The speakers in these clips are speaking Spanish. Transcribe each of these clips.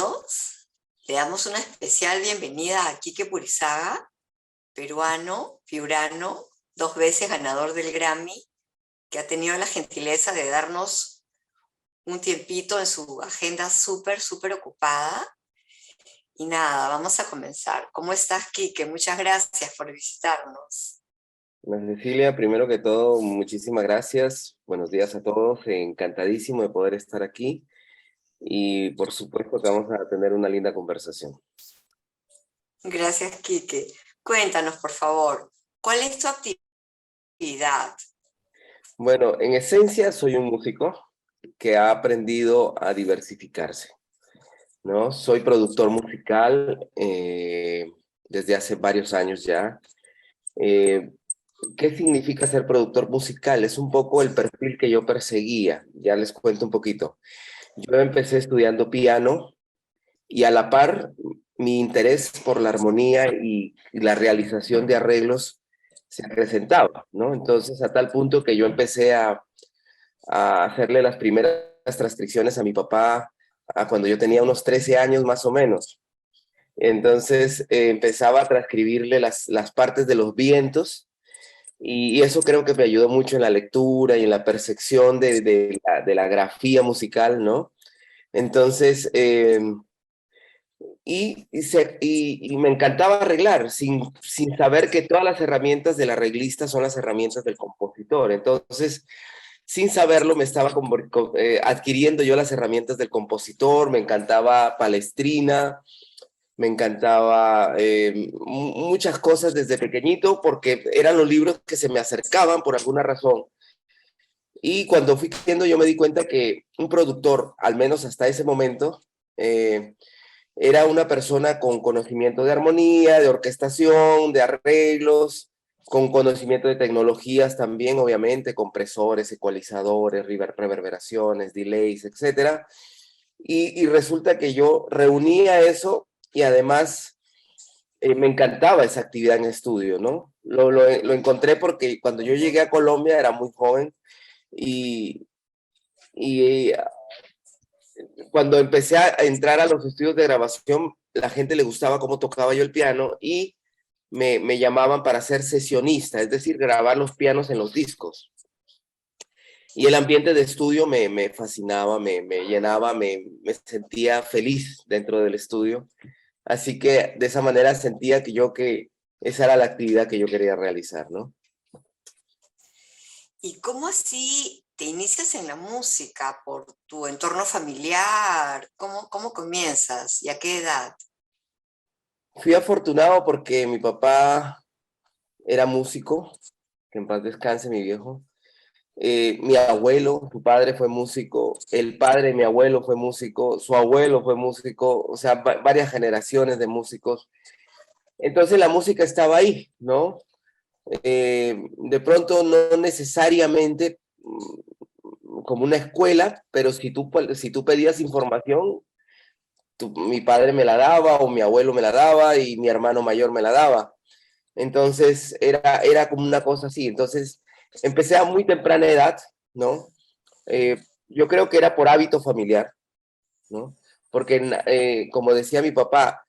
bienvenidos. Le damos una especial bienvenida a Quique Purizaga, peruano, piurano, 2 veces ganador del Grammy, que ha tenido la gentileza de darnos un tiempito en su agenda súper ocupada. Y nada, vamos a comenzar. ¿Cómo estás, Quique? Muchas gracias por visitarnos. Bueno, Cecilia, primero que todo, muchísimas gracias. Buenos días a todos. Encantadísimo de poder estar aquí y por supuesto que vamos a tener una linda conversación. Gracias, Quique. Cuéntanos, por favor, ¿cuál es tu actividad? Bueno, en esencia soy un músico que ha aprendido a diversificarse, ¿no? Soy productor musical desde hace varios años ya. Eh, ¿Qué significa ser productor musical? Es un poco el perfil que yo perseguía. Ya les cuento un poquito. Yo empecé estudiando piano y a la par mi interés por la armonía y la realización de arreglos se acrecentaba, ¿no? Entonces, a tal punto que yo empecé a hacerle las primeras transcripciones a mi papá cuando yo tenía unos 13 años más o menos. Entonces, empezaba a transcribirle las partes de los vientos y eso creo que me ayudó mucho en la lectura y en la percepción de la grafía musical, ¿no? Entonces, y me encantaba arreglar, sin saber que todas las herramientas del arreglista son las herramientas del compositor. Entonces, sin saberlo, me estaba adquiriendo yo las herramientas del compositor, me encantaba Palestrina, me encantaba muchas cosas desde pequeñito, porque eran los libros que se me acercaban por alguna razón. Y cuando fui creciendo, yo me di cuenta que un productor, al menos hasta ese momento, era una persona con conocimiento de armonía, de orquestación, de arreglos, con conocimiento de tecnologías también, obviamente, compresores, ecualizadores, reverberaciones, delays, etcétera. Y resulta que yo reunía eso y además me encantaba esa actividad en estudio, ¿no? Lo encontré porque cuando yo llegué a Colombia era muy joven y, y cuando empecé a entrar a los estudios de grabación, la gente le gustaba cómo tocaba yo el piano y me llamaban para ser sesionista, es decir, grabar los pianos en los discos. Y el ambiente de estudio me fascinaba, me llenaba, me sentía feliz dentro del estudio. Así que de esa manera sentía que esa era la actividad que yo quería realizar, ¿no? ¿Y cómo así te inicias en la música por tu entorno familiar? ¿Cómo comienzas y a qué edad? Fui afortunado porque mi papá era músico, que en paz descanse mi viejo. Mi abuelo, su padre fue músico, el padre de mi abuelo fue músico, su abuelo fue músico, o sea, varias generaciones de músicos. Entonces la música estaba ahí, ¿no? De pronto no necesariamente como una escuela, pero si tú pedías información, mi padre me la daba o mi abuelo me la daba y mi hermano mayor me la daba. Entonces era como una cosa así. Entonces empecé a muy temprana edad, ¿no? Yo creo que era por hábito familiar, ¿no? Porque, como decía mi papá,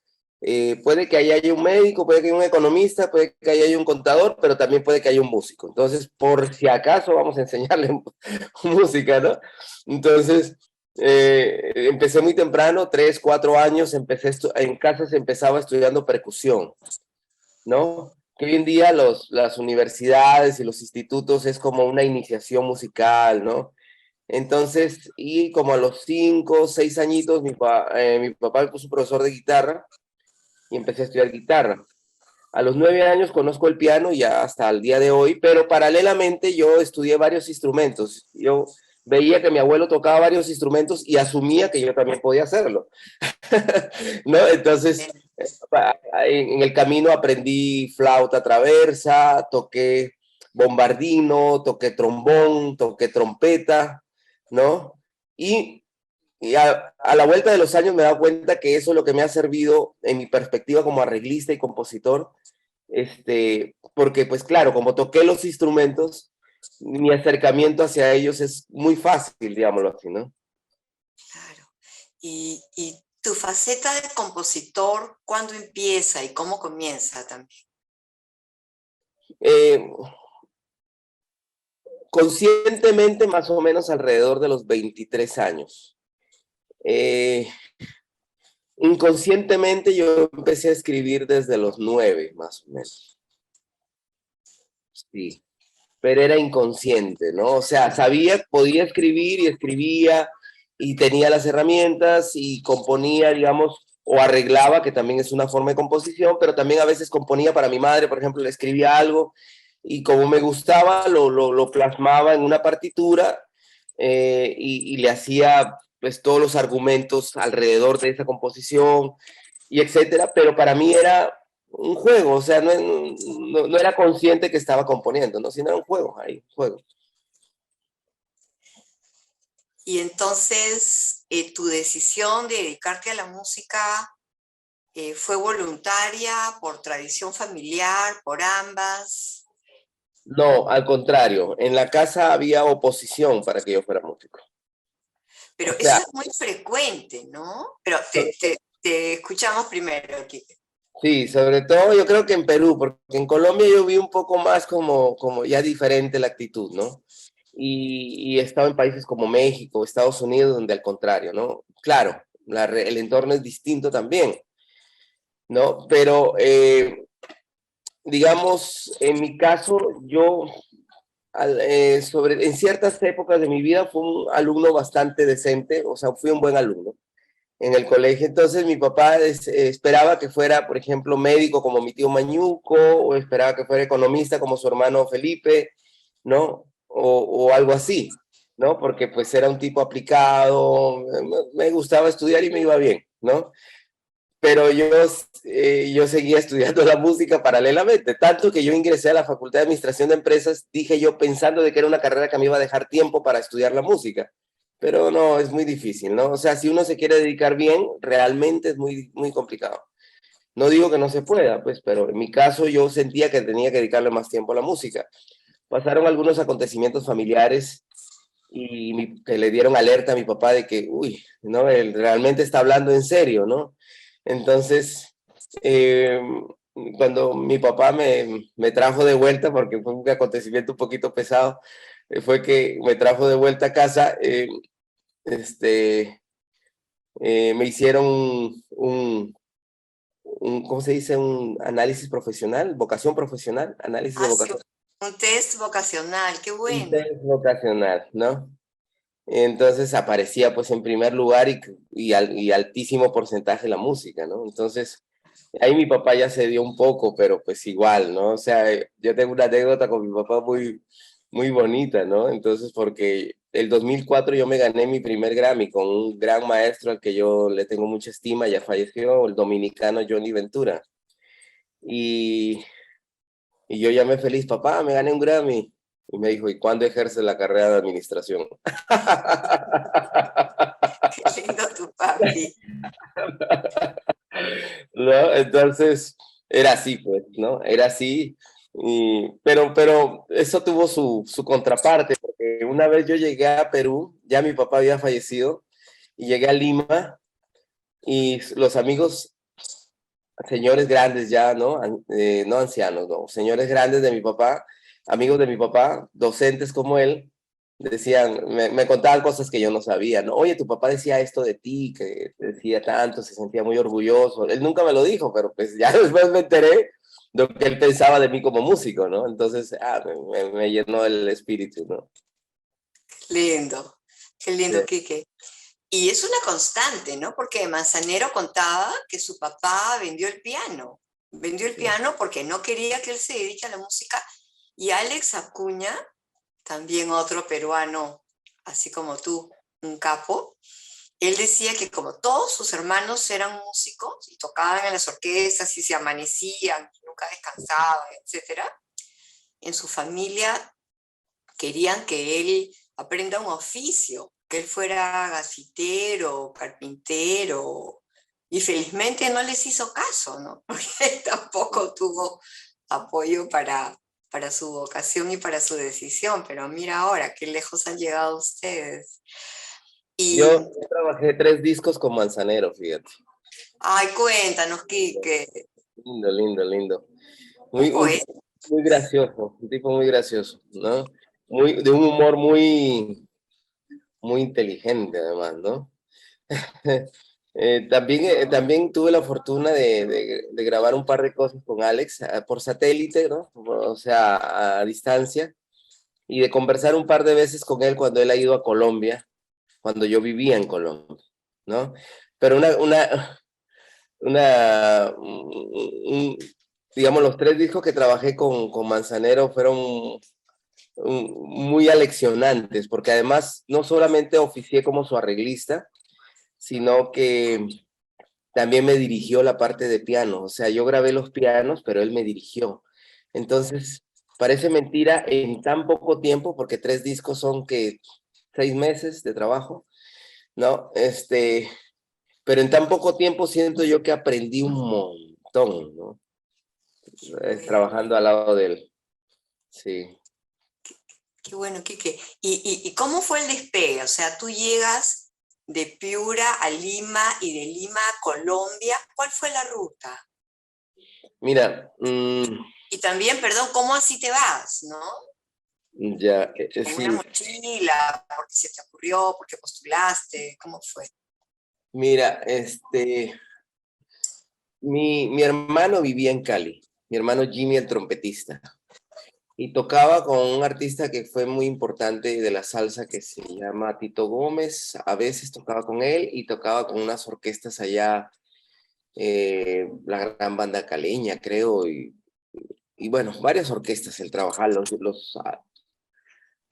puede que haya un médico, puede que haya un economista, puede que haya un contador, pero también puede que haya un músico. Entonces, por si acaso, vamos a enseñarle música, ¿no? Entonces, empecé muy temprano, 3, 4 años, en casa se empezaba estudiando percusión, ¿no? Que hoy en día las universidades y los institutos es como una iniciación musical, ¿no? Entonces, y como a los 5, 6 añitos, mi papá me puso profesor de guitarra y empecé a estudiar guitarra. A los 9 años conozco el piano ya hasta el día de hoy, pero paralelamente yo estudié varios instrumentos. Yo veía que mi abuelo tocaba varios instrumentos y asumía que yo también podía hacerlo. ¿No? Entonces, en el camino aprendí flauta traversa, toqué bombardino, toqué trombón, toqué trompeta, ¿no? Y, a la vuelta de los años me he dado cuenta que eso es lo que me ha servido en mi perspectiva como arreglista y compositor, porque pues claro, como toqué los instrumentos, mi acercamiento hacia ellos es muy fácil, digámoslo así, ¿no? Claro. ¿Y tu faceta de compositor, ¿cuándo empieza y cómo comienza también? Eh, Conscientemente, más o menos alrededor de los 23 años. Eh, Inconscientemente yo empecé a escribir desde los 9, más o menos. Sí, pero era inconsciente, ¿no? O sea, sabía, podía escribir y escribía y tenía las herramientas y componía, digamos, o arreglaba, que también es una forma de composición, pero también a veces componía para mi madre, por ejemplo, le escribía algo y como me gustaba, lo plasmaba en una partitura y le hacía pues todos los argumentos alrededor de esa composición y etcétera, pero para mí era un juego, o sea, no era consciente que estaba componiendo, ¿no? Sino era un juego, ahí, un juego. Y entonces, tu decisión de dedicarte a la música fue voluntaria, por tradición familiar, por ambas. No, al contrario, en la casa había oposición para que yo fuera músico. Pero O eso sea, es muy frecuente, ¿no? Pero te escuchamos primero, Kike. sí, sobre todo yo creo que en Perú, porque en Colombia yo vi un poco más como ya diferente la actitud, ¿no? Y he estado en países como México, Estados Unidos, donde al contrario, ¿no? Claro, el entorno es distinto también, ¿no? Pero digamos, en mi caso, yo en ciertas épocas de mi vida fui un alumno bastante decente, o sea, fui un buen alumno en el colegio. Entonces mi papá esperaba que fuera, por ejemplo, médico como mi tío Mañuco, o esperaba que fuera economista como su hermano Felipe, ¿no? O algo así, ¿no? Porque pues era un tipo aplicado, me gustaba estudiar y me iba bien, ¿no? Pero yo seguía estudiando la música paralelamente, tanto que yo ingresé a la Facultad de Administración de Empresas, dije yo pensando de que era una carrera que me iba a dejar tiempo para estudiar la música, pero no, es muy difícil, ¿no? O sea, si uno se quiere dedicar bien, realmente es muy, muy complicado. No digo que no se pueda, pues, pero en mi caso yo sentía que tenía que dedicarle más tiempo a la música. Pasaron algunos acontecimientos familiares que le dieron alerta a mi papá de que, uy, ¿no? Él realmente está hablando en serio, ¿no? Entonces, eh, cuando mi papá me trajo de vuelta, porque fue un acontecimiento un poquito pesado, fue que me trajo de vuelta a casa, este, me hicieron ¿cómo se dice? Un análisis profesional, vocación profesional, análisis de Ah, sí, vocación. un test vocacional, qué Un bueno. test vocacional, ¿no? Entonces aparecía pues en primer lugar y altísimo porcentaje la música, ¿no? Entonces ahí mi papá ya se dio un poco, pero pues igual, ¿no? O sea, yo tengo una anécdota con mi papá muy, muy bonita, ¿no? Entonces porque el 2004 yo me gané mi primer Grammy con un gran maestro al que yo le tengo mucha estima, ya falleció, el dominicano Johnny Ventura. Y, y yo llamé feliz, papá, me gané un Grammy. Y me dijo, ¿y cuándo ejerce la carrera de administración? Qué lindo tu papi. ¿No? Entonces, era así, pues, ¿no? Era así. Pero eso tuvo su contraparte, porque una vez yo llegué a Perú, ya mi papá había fallecido, y llegué a Lima, y los amigos, señores grandes ya, ¿no? No ancianos, no, señores grandes de mi papá, amigos de mi papá, docentes como él, decían, me contaban cosas que yo no sabía, ¿no? Oye, tu papá decía esto de ti, que decía tanto, se sentía muy orgulloso. Él nunca me lo dijo, pero pues ya después me enteré de lo que él pensaba de mí como músico, ¿no? Entonces, me llenó el espíritu, ¿no? Lindo, qué Sí, lindo, Quique. Y es una constante, ¿no? Porque Manzanero contaba que su papá vendió el sí. piano porque no quería que él se dedique a la música. Y Alex Acuña, también otro peruano, así como tú, un capo, él decía que como todos sus hermanos eran músicos y tocaban en las orquestas y se amanecían, nunca descansaban, etcétera, en su familia querían que él aprenda un oficio, que él fuera gasitero, carpintero, y felizmente no les hizo caso, ¿no? Porque tampoco tuvo apoyo para su vocación y para su decisión, pero mira ahora qué lejos han llegado ustedes. Y, Yo trabajé 3 discos con Manzanero, fíjate. ay, cuéntanos, Quique, Lindo, lindo, lindo. un Un poeta. tipo muy gracioso, un tipo muy gracioso, ¿no? De un humor muy inteligente, además, ¿no? También tuve la fortuna de grabar un par de cosas con Alex por satélite, ¿no? O sea, a distancia, y de conversar un par de veces con él cuando él ha ido a Colombia, cuando yo vivía en Colombia, ¿no? Pero digamos, los 3 discos que trabajé con Manzanero fueron muy aleccionantes, porque además no solamente oficié como su arreglista, sino que también me dirigió la parte de piano. O sea, yo grabé los pianos, pero él me dirigió. Entonces, parece mentira en tan poco tiempo, porque 3 discos son que 6 meses de trabajo, ¿no? Pero en tan poco tiempo siento yo que aprendí un montón, ¿no? Trabajando al lado de él. Sí. Qué bueno, Quique. ¿Y cómo fue el despegue? O sea, tú llegas de Piura a Lima y de Lima a Colombia. ¿Cuál fue la ruta? Mira, Y también, perdón, ¿cómo así te vas, no? ya, ¿Con una sí, mochila? ¿Porque se te ocurrió? ¿Porque postulaste? ¿Cómo fue? mira, mi hermano vivía en Cali, mi hermano Jimmy, el trompetista, y tocaba con un artista que fue muy importante de la salsa que se llama Tito Gómez. A veces tocaba con él y tocaba con unas orquestas allá, la Gran Banda Caleña, creo, y bueno, varias orquestas él trabajaba,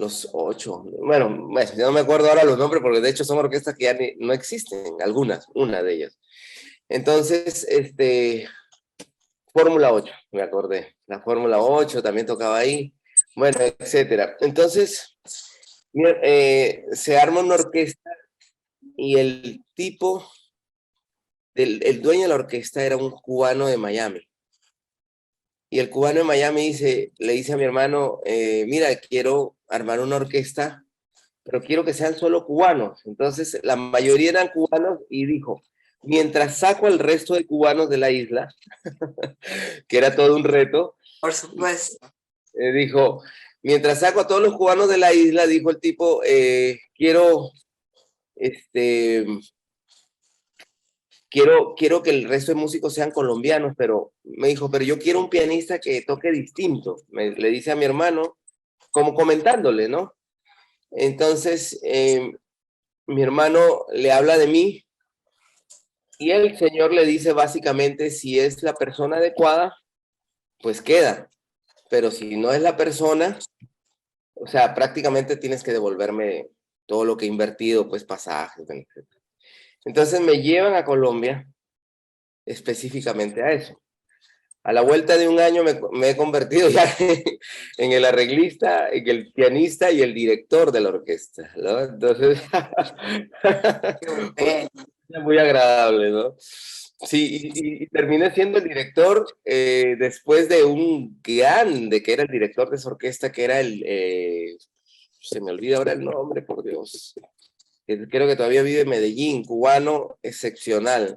los 8. Bueno, yo no me acuerdo ahora los nombres porque de hecho son orquestas que ya no existen, algunas, una de ellas. Entonces, Fórmula 8, me acordé. La Fórmula 8 también tocaba ahí, bueno, etcétera. Entonces, se arma una orquesta y el tipo, el dueño de la orquesta era un cubano de Miami. Y el cubano de Miami le dice a mi hermano, mira, quiero armar una orquesta, pero quiero que sean solo cubanos. Entonces, la mayoría eran cubanos y dijo, mientras saco al resto de cubanos de la isla, que era todo un reto, Por supuesto. dijo, mientras saco a todos los cubanos de la isla, dijo el tipo, este, quiero que el resto de músicos sean colombianos, pero me dijo, pero yo quiero un pianista que toque distinto. Le dice a mi hermano, como comentándole, ¿no? Entonces, mi hermano le habla de mí y el señor le dice básicamente, si es la persona adecuada, pues queda, pero si no es la persona, o sea, prácticamente tienes que devolverme todo lo que he invertido, pues pasajes, etc. Entonces me llevan a Colombia específicamente a eso. A la vuelta de un año me he convertido ya en el arreglista, en el pianista y el director de la orquesta, ¿no? Entonces, Qué bueno. muy agradable, ¿no? Sí, y terminé siendo el director después de un grande que era el director de esa orquesta, que era se me olvida ahora el nombre, por Dios. Creo que todavía vive en Medellín, cubano excepcional,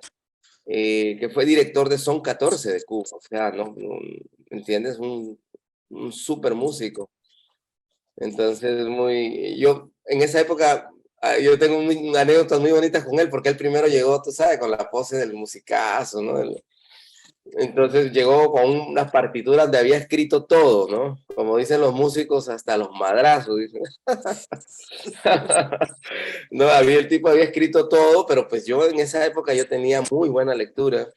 que fue director de Son 14 de Cuba, o sea, ¿no? ¿Entiendes? Un súper músico. Entonces, yo en esa época, yo tengo anécdotas muy bonitas con él, porque él primero llegó, tú sabes, con la pose del musicazo, ¿no? Entonces llegó con unas partituras donde había escrito todo, ¿no? Como dicen los músicos, hasta los madrazos, dicen. No, el tipo había escrito todo, pero pues yo en esa época yo tenía muy buena lectura.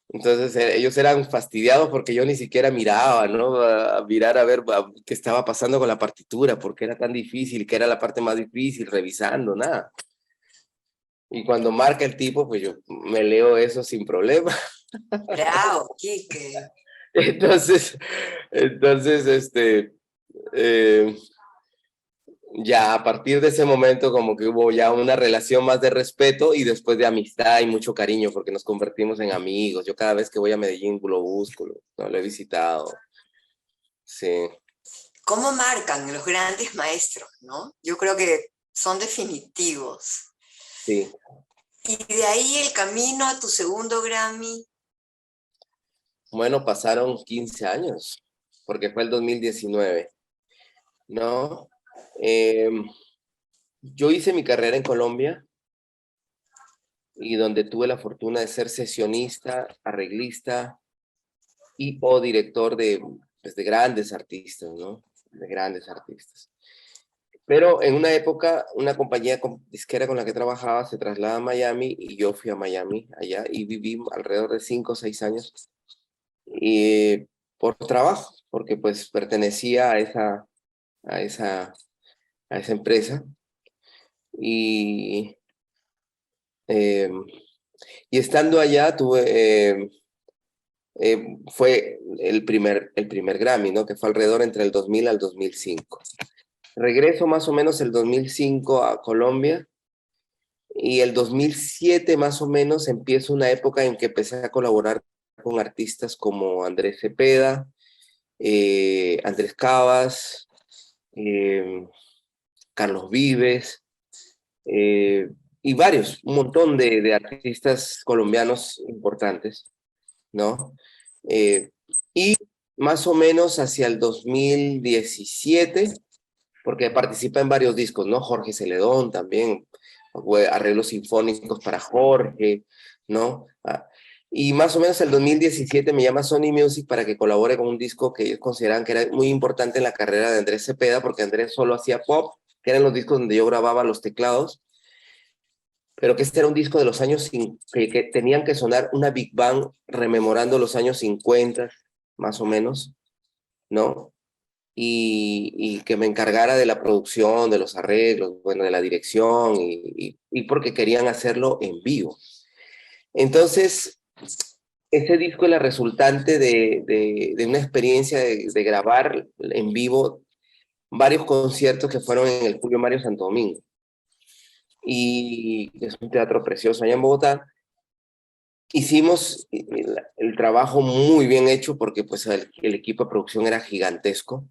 Entonces ellos eran fastidiados porque yo ni siquiera miraba, ¿no? A mirar a ver qué estaba pasando con la partitura, porque era tan difícil, que era la parte más difícil, revisando, nada. Y cuando marca el tipo, pues yo me leo eso sin problema. Bravo, Quique. Entonces, entonces, eh, ya a partir de ese momento como que hubo ya una relación más de respeto y después de amistad y mucho cariño porque nos convertimos en amigos. Yo cada vez que voy a Medellín lo busco, lo he visitado. Sí. ¿Cómo marcan los grandes maestros, no? Yo creo que son definitivos. Sí. Y de ahí el camino a tu segundo Grammy. Bueno, pasaron 15 años, porque fue el 2019, ¿no? Yo hice mi carrera en Colombia y donde tuve la fortuna de ser sesionista, arreglista y o director de, pues, de grandes artistas, ¿no? De grandes artistas. Pero en una época, una compañía disquera con la que trabajaba se traslada a Miami y yo fui a Miami allá y viví alrededor de 5 o 6 años y, por trabajo, porque pues pertenecía a esa, a esa empresa y, eh, y estando allá fue el primer Grammy, ¿no? Que fue alrededor entre el 2000 al 2005. Regreso más o menos el 2005 a Colombia y el 2007 más o menos empiezo una época en que empecé a colaborar con artistas como Andrés Cepeda, Andrés Cavas, eh, Carlos Vives, y varios, un montón de artistas colombianos importantes, ¿no? Eh, y más o menos hacia el 2017, porque participa en varios discos, ¿no? Jorge Celedón también, arreglos sinfónicos para Jorge, ¿no? Y más o menos el 2017 me llama Sony Music para que colabore con un disco que ellos consideraban que era muy importante en la carrera de Andrés Cepeda, porque Andrés solo hacía pop, que eran los discos donde yo grababa los teclados, pero que este era un disco de los años que tenían que sonar una Big Bang rememorando los años 50, más o menos, ¿no? Y que me encargara de la producción, de los arreglos, bueno, de la dirección, y porque querían hacerlo en vivo. Entonces, ese disco es la resultante de una experiencia de grabar en vivo varios conciertos que fueron en el Julio Mario Santo Domingo. Y es un teatro precioso allá en Bogotá. Hicimos el trabajo muy bien hecho porque pues el equipo de producción era gigantesco.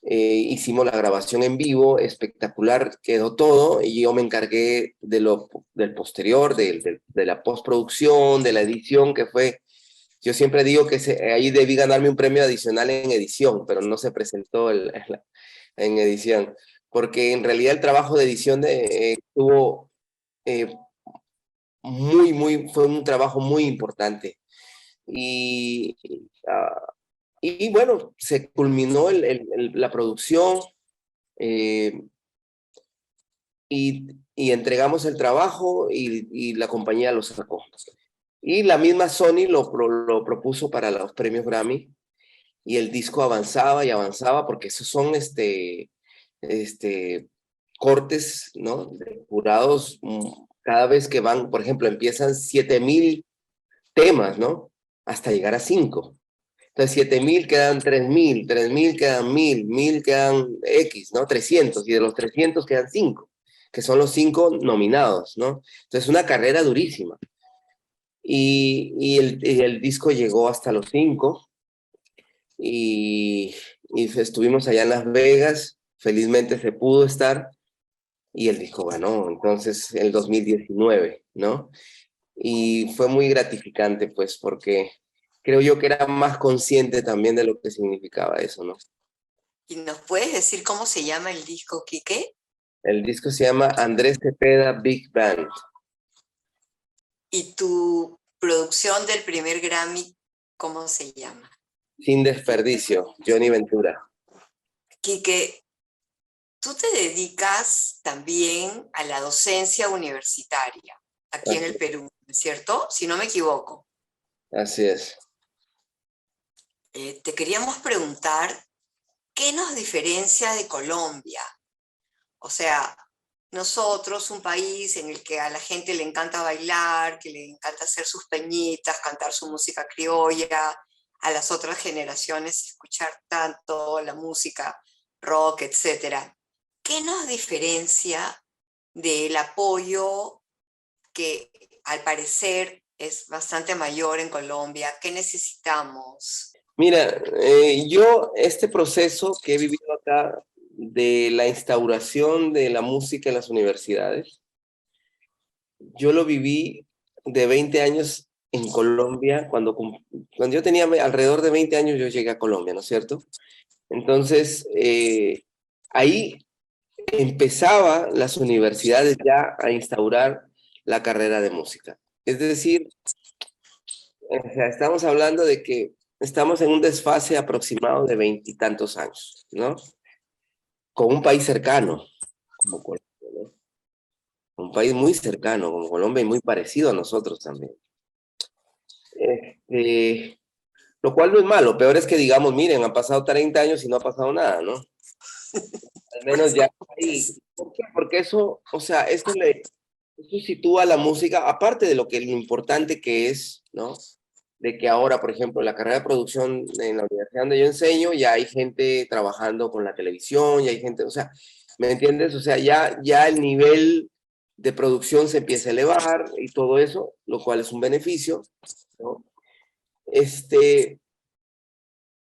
Hicimos la grabación en vivo, espectacular, quedó todo, y yo me encargué del posterior, de la postproducción, de la edición, que fue, yo siempre digo que ahí debí ganarme un premio adicional en edición, pero no se presentó en edición, porque en realidad el trabajo de edición tuvo eh, fue un trabajo muy importante. Y, uh, y bueno, se culminó la producción, eh, y entregamos el trabajo y la compañía lo sacó. Y la misma Sony lo propuso para los premios Grammy y el disco avanzaba y avanzaba porque esos son cortes, ¿no? De jurados, cada vez que van, por ejemplo, empiezan 7,000 temas, ¿no? Hasta llegar a 5. Entonces, 7,000 quedan 3,000, 3,000 quedan 1,000, 1,000 quedan X, ¿no? 300, y de los 300 quedan 5, que son los 5 nominados, ¿no? Entonces, una carrera durísima. Y el disco llegó hasta los 5, y estuvimos allá en Las Vegas, felizmente se pudo estar, y el disco ganó, entonces, el 2019, ¿no? Y fue muy gratificante, pues, porque creo yo que era más consciente también de lo que significaba eso, ¿no? ¿Y nos puedes decir cómo se llama el disco, Quique? El disco se llama Andrés Cepeda Big Band. ¿Y tu producción del primer Grammy, cómo se llama? Sin desperdicio, Johnny Ventura. Quique, tú te dedicas también a la docencia universitaria aquí en el Perú, ¿cierto? Si no me equivoco. Así es. Te queríamos preguntar, ¿qué nos diferencia de Colombia? O sea, nosotros, un país en el que a la gente le encanta bailar, que le encanta hacer sus peñitas, cantar su música criolla, a las otras generaciones escuchar tanto la música rock, etcétera. ¿Qué nos diferencia del apoyo que al parecer es bastante mayor en Colombia? ¿Qué necesitamos? Mira, yo este proceso que he vivido acá de la instauración de la música en las universidades. Yo lo viví de 20 años en Colombia, cuando yo tenía alrededor de 20 años yo llegué a Colombia, ¿no es cierto? Entonces, ahí empezaba las universidades ya a instaurar la carrera de música. Es decir, o sea, estamos hablando de que estamos en un desfase aproximado de 20 y tantos años, ¿no? Con un país cercano, como Colombia, ¿no? Un país muy cercano, como Colombia, y muy parecido a nosotros también. Este, lo cual no es malo, peor es que digamos, miren, han pasado 30 años y no ha pasado nada, ¿no? Al menos ya ahí. ¿Por qué? Porque eso, o sea, eso sitúa la música, aparte de lo importante que es, ¿no? De que ahora, por ejemplo, en la carrera de producción en la universidad donde yo enseño, ya hay gente trabajando con la televisión, ya hay gente, o sea, ¿me entiendes? O sea, ya el nivel de producción se empieza a elevar y todo eso, lo cual es un beneficio, ¿no?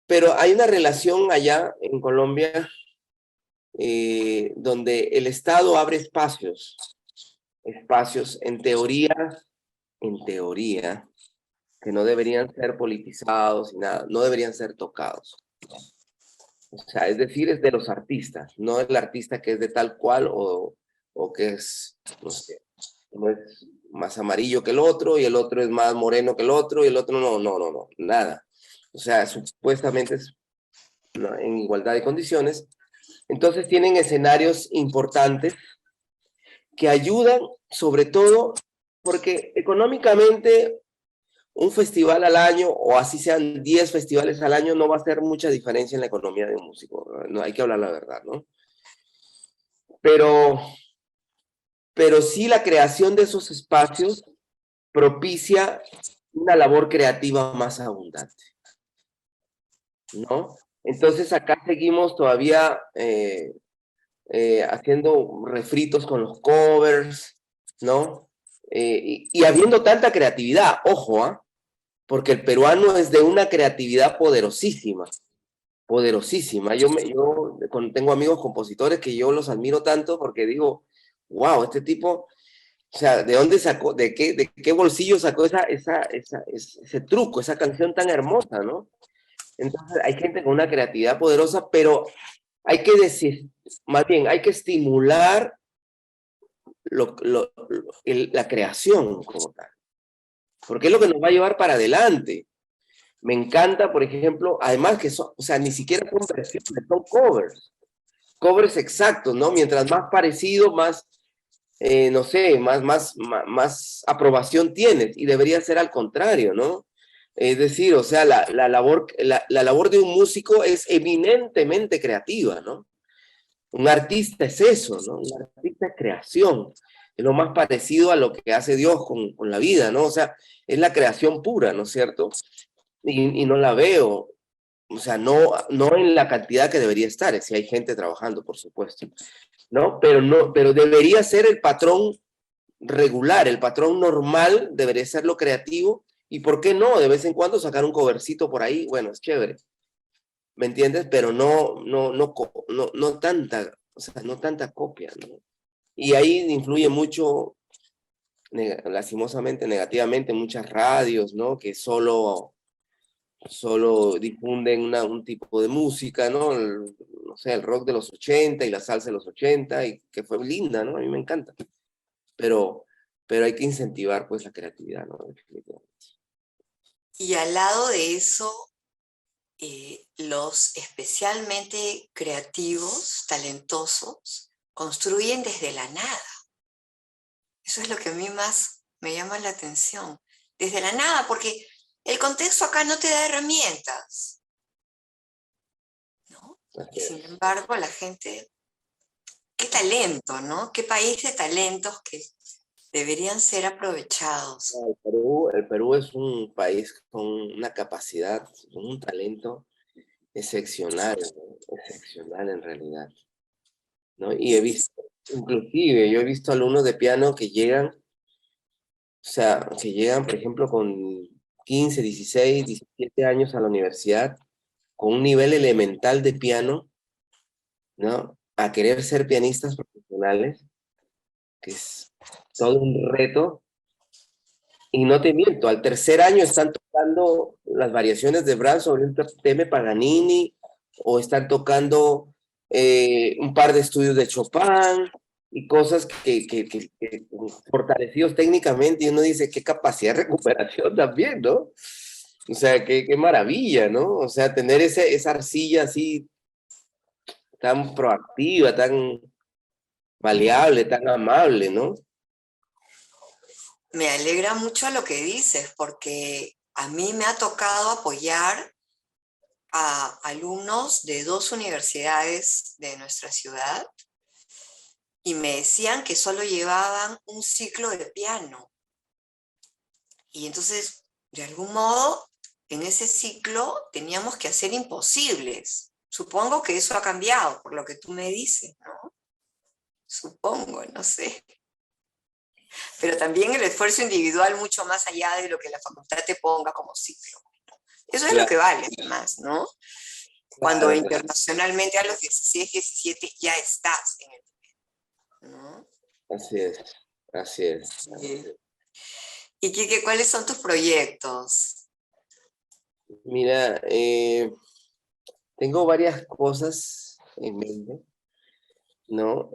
Pero hay una relación allá en Colombia donde el Estado abre espacios en teoría, que no deberían ser politizados y nada, no deberían ser tocados. O sea, es decir, es de los artistas, no el artista que es de tal cual o que es, no sé, uno es más amarillo que el otro y el otro es más moreno que el otro y el otro no, nada. O sea, supuestamente es, ¿no?, en igualdad de condiciones. Entonces tienen escenarios importantes que ayudan sobre todo porque económicamente un festival al año, o así sean 10 festivales al año, no va a hacer mucha diferencia en la economía de un músico. No, hay que hablar la verdad, ¿no? Pero, pero sí la creación de esos espacios propicia una labor creativa más abundante, ¿no? Entonces acá seguimos todavía haciendo refritos con los covers, ¿no? Y habiendo tanta creatividad, ojo, ¿ah? Porque el peruano es de una creatividad poderosísima, poderosísima. Tengo amigos compositores que yo los admiro tanto porque digo, wow, este tipo, o sea, ¿de dónde sacó, de qué bolsillo sacó ese truco, esa canción tan hermosa, ¿no? Entonces hay gente con una creatividad poderosa, pero hay que decir, más bien, hay que estimular la creación como tal, porque es lo que nos va a llevar para adelante. Me encanta, por ejemplo, además que son, o sea, ni siquiera son versiones, son covers exactos, ¿no? Mientras más parecido, más, no sé, más aprobación tienes, y debería ser al contrario, ¿no? Es decir, o sea, la labor de un músico es eminentemente creativa, ¿no? Un artista es eso, ¿no? Un artista es creación, es lo más parecido a lo que hace Dios con la vida, ¿no? O sea, es la creación pura, ¿no es cierto? Y no la veo, o sea, no en la cantidad que debería estar, si hay gente trabajando, por supuesto, ¿no? Pero debería ser el patrón regular, el patrón normal debería ser lo creativo, y ¿por qué no? De vez en cuando sacar un covercito por ahí, bueno, es chévere, ¿me entiendes? Pero no tanta, o sea, no tanta copia, ¿no? Y ahí influye mucho, lastimosamente, negativamente, muchas radios, ¿no? Que solo difunden un tipo de música, ¿no? No sé, el rock de los 80 y la salsa de los 80, y que fue linda, ¿no? A mí me encanta. Pero, pero hay que incentivar, pues, la creatividad, ¿no? Y al lado de eso, los especialmente creativos, talentosos, construyen desde la nada. Eso es lo que a mí más me llama la atención. Desde la nada, porque el contexto acá no te da herramientas, ¿no? Y sin embargo, la gente, qué talento, ¿no? Qué país de talentos que deberían ser aprovechados. El Perú es un país con una capacidad, con un talento excepcional, ¿no? Excepcional en realidad, ¿no? Y he Y, visto, inclusive, yo he visto alumnos de piano que llegan, o sea, que llegan, por ejemplo, con 15, 16, 17 años a la universidad, con un nivel elemental de piano, ¿no? A querer ser pianistas profesionales, que es todo un reto. Y no te miento, al tercer año están tocando las variaciones de Brahms sobre un tema Paganini, o están tocando un par de estudios de Chopin, y cosas que fortalecidos técnicamente, y uno dice, qué capacidad de recuperación también, ¿no? O sea, qué maravilla, ¿no? O sea, tener esa arcilla así tan proactiva, tan maleable, tan amable, ¿no? Me alegra mucho lo que dices, porque a mí me ha tocado apoyar a alumnos de 2 universidades de nuestra ciudad y me decían que solo llevaban un ciclo de piano. Y entonces, de algún modo, en ese ciclo teníamos que hacer imposibles. Supongo que eso ha cambiado, por lo que tú me dices, ¿no? Supongo, no sé. Pero también el esfuerzo individual mucho más allá de lo que la facultad te ponga como ciclo. Eso es lo que Claro, vale, además, ¿no? Cuando claro, internacionalmente a los 16, 17 ya estás en el, ¿no? así es, así es. Sí. Y Quique, ¿cuáles son tus proyectos? Mira, tengo varias cosas en mente, ¿no?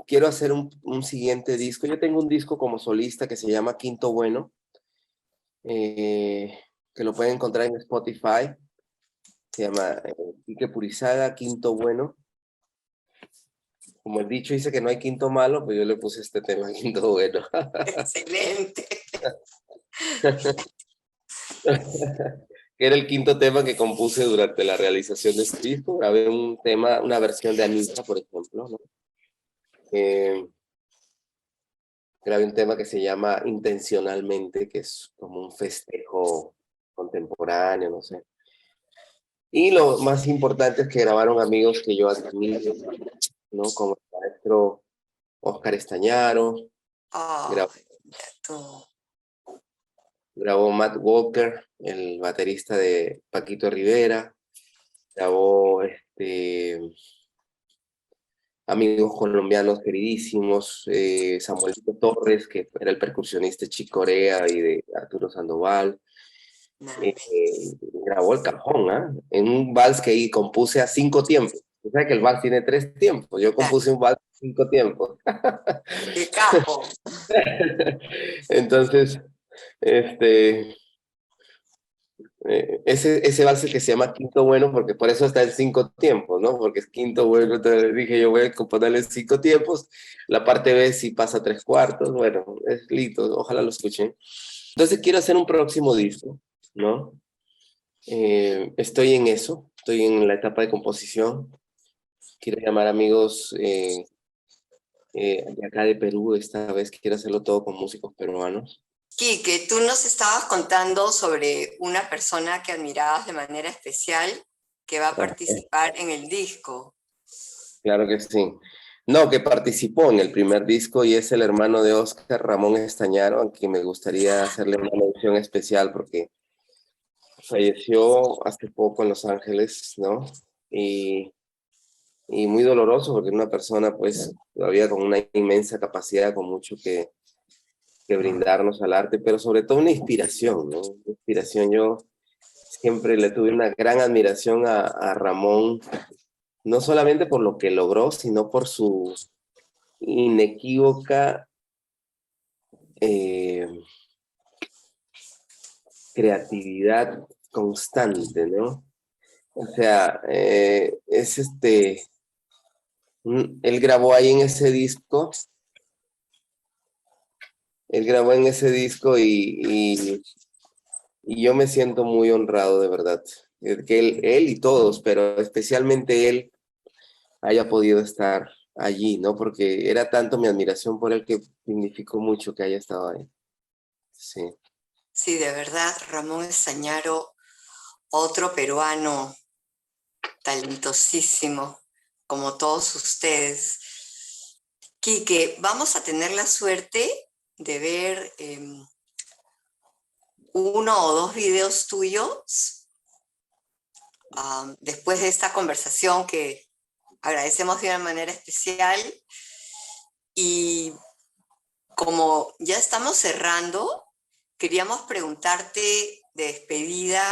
Quiero hacer un siguiente disco. Yo tengo un disco como solista que se llama Quinto Bueno, que lo pueden encontrar en Spotify. Se llama Quique Purizaga, Quinto Bueno. Como el dicho dice que no hay quinto malo, pues yo le puse este tema, Quinto Bueno. Excelente. Que era el quinto tema que compuse durante la realización de este disco. Grabé un tema, una versión de Anita, por ejemplo, ¿no? Eh, Grabé un tema que se llama Intencionalmente, que es como un festejo contemporáneo, no sé. Y lo más importante es que grabaron amigos que yo admiro, ¿no? Como el maestro Oscar Estañaro, Oh, grabó, tú. grabó Matt Walker, el baterista de Paquito Rivera, grabó amigos colombianos queridísimos, Samuelito Torres, que era el percusionista de Chick Corea y de Arturo Sandoval. Nada. eh, Grabó el cajón, ¿ah? En un vals que ahí compuse a 5 tiempos. O sea que el vals tiene 3 tiempos. Yo compuse un vals a 5 tiempos. ¡Qué capo! Entonces, este, ese vals que se llama Quinto Bueno, porque por eso está en 5 tiempos, ¿no? Porque es Quinto Bueno, entonces dije yo voy a componerle 5 tiempos. La parte B sí pasa 3 cuartos. Bueno, es lindo, ojalá lo escuchen. Entonces quiero hacer un próximo disco, ¿no? Estoy en eso, estoy en la etapa de composición. Quiero llamar amigos de acá de Perú, esta vez quiero hacerlo todo con músicos peruanos. Quique, tú nos estabas contando sobre una persona que admirabas de manera especial que va a Ah, participar en el disco. claro que sí. No, que participó en el primer disco y es el hermano de Oscar, Ramón Estañaro, a quien me gustaría hacerle una mención especial porque falleció hace poco en Los Ángeles, ¿no? Y, y muy doloroso porque era una persona pues todavía con una inmensa capacidad, con mucho que brindarnos al arte, pero sobre todo una inspiración, ¿no? Una inspiración. Yo siempre le tuve una gran admiración a Ramón, no solamente por lo que logró, sino por su inequívoca eh, creatividad constante, ¿no? O sea, él grabó ahí en ese disco, él grabó en ese disco y yo me siento muy honrado, de verdad, que él y todos, pero especialmente él, haya podido estar allí, ¿no? Porque era tanto mi admiración por él que significó mucho que haya estado ahí. Sí. Sí, de verdad, Ramón Estañaro, otro peruano talentosísimo, como todos ustedes. Quique, vamos a tener la suerte de ver 1 o 2 videos tuyos después de esta conversación que agradecemos de una manera especial. Y como ya estamos cerrando, queríamos preguntarte de despedida,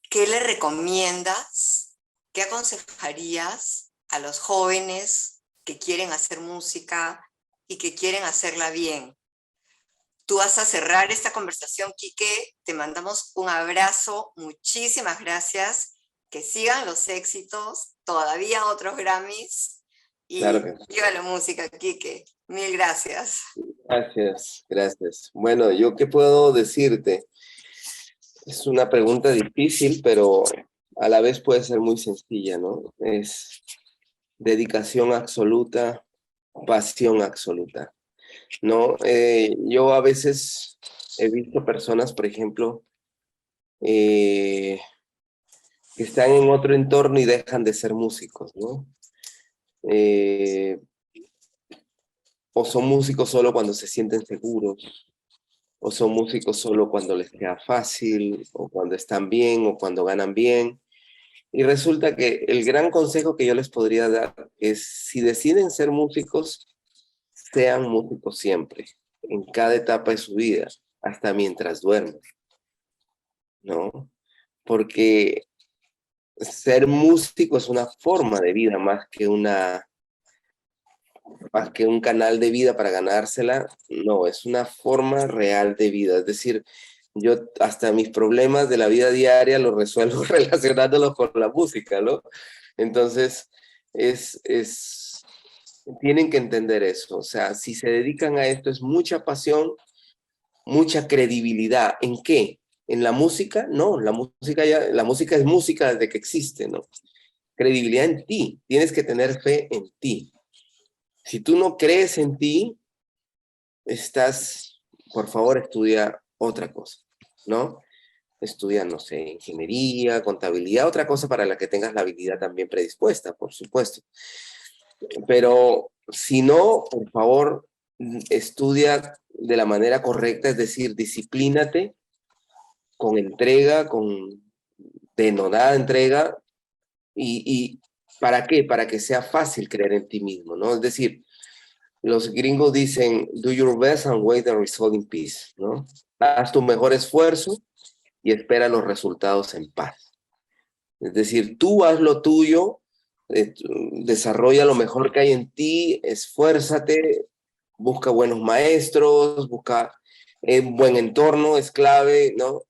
¿qué le recomiendas, qué aconsejarías a los jóvenes que quieren hacer música y que quieren hacerla bien? Tú vas a cerrar esta conversación, Quique. Te mandamos un abrazo. Muchísimas gracias. Que sigan los éxitos. Todavía otros Grammys. Claro Y que sí. viva la música, Quique. Mil gracias. Gracias, gracias. Bueno, ¿yo qué puedo decirte? Es una pregunta difícil, pero a la vez puede ser muy sencilla, ¿no? Es dedicación absoluta, pasión absoluta, ¿no? Yo a veces he visto personas, por ejemplo, que están en otro entorno y dejan de ser músicos, ¿no? Eh, o son músicos solo cuando se sienten seguros, o son músicos solo cuando les queda fácil, o cuando están bien, o cuando ganan bien. Y resulta que el gran consejo que yo les podría dar es, si deciden ser músicos, sean músicos siempre, en cada etapa de su vida, hasta mientras duermen, ¿no? Porque ser músico es una forma de vida más que un canal de vida para ganársela, no, es una forma real de vida. Es decir, yo hasta mis problemas de la vida diaria los resuelvo relacionándolos con la música, ¿no? Entonces, tienen que entender eso. O sea, si se dedican a esto es mucha pasión, mucha credibilidad. ¿En qué? ¿En la música? No, la música es música desde que existe, ¿no? Credibilidad en ti. Tienes que tener fe en ti. Si tú no crees en ti, por favor, estudia otra cosa, ¿no? Estudia, no sé, ingeniería, contabilidad, otra cosa para la que tengas la habilidad también predispuesta, por supuesto. Pero si no, por favor, estudia de la manera correcta, es decir, disciplínate con entrega, con denodada entrega, y ¿para qué? Para que sea fácil creer en ti mismo, ¿no? Es decir, los gringos dicen, do your best and wait the result in peace, ¿no? Haz tu mejor esfuerzo y espera los resultados en paz. Es decir, tú haz lo tuyo, desarrolla lo mejor que hay en ti, esfuérzate, busca buenos maestros, busca un buen entorno, es clave, ¿no?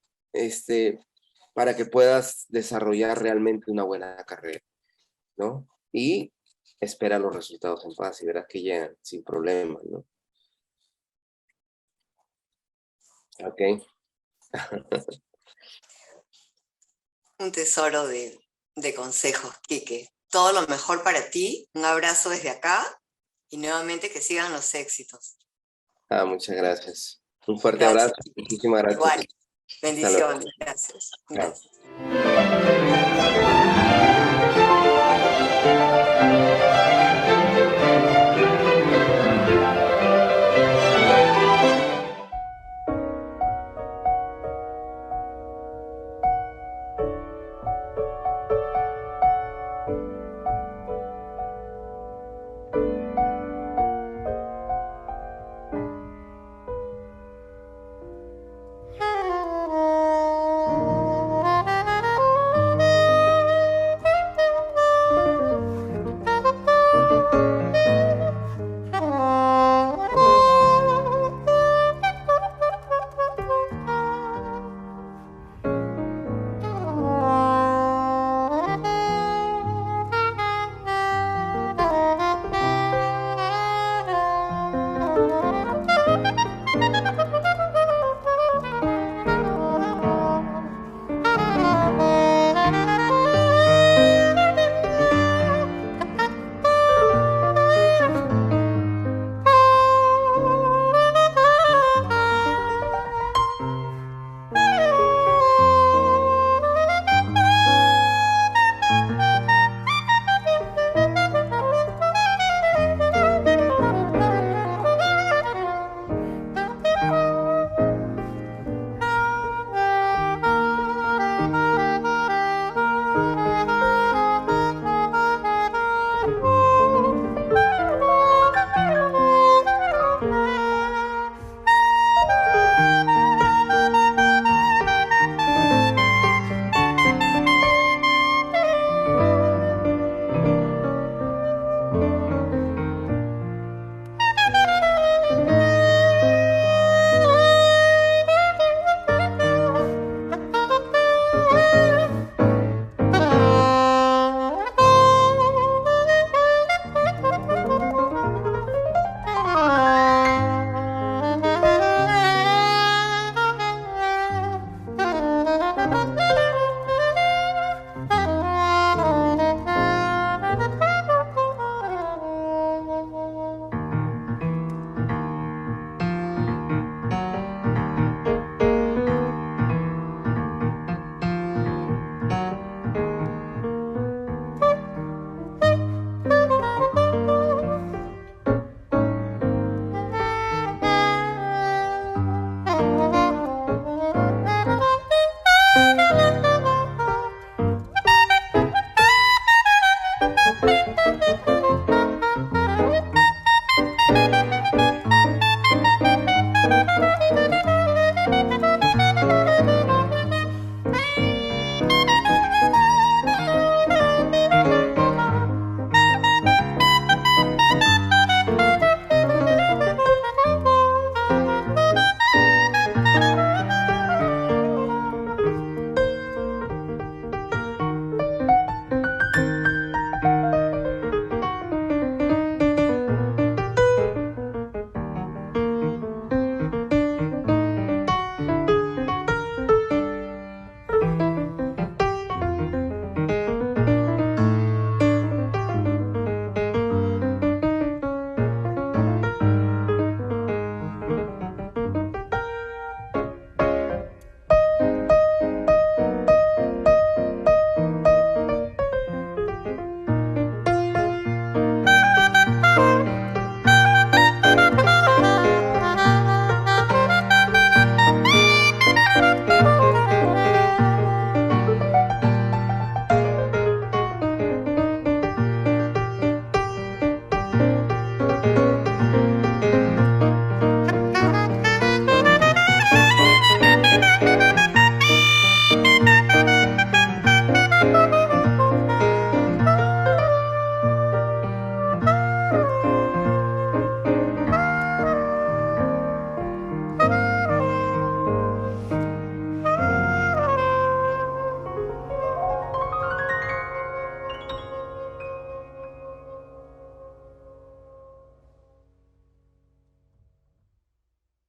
Para que puedas desarrollar realmente una buena carrera, ¿no? Y espera los resultados en paz y verás que llegan sin problemas, ¿no? Ok. Un tesoro de consejos, Quique. Todo lo mejor para ti. Un abrazo desde acá y nuevamente que sigan los éxitos. Muchas gracias. Un fuerte Gracias, abrazo. Quique. Muchísimas gracias. Igual. Hasta luego. Bendiciones. Gracias. Chao. Gracias.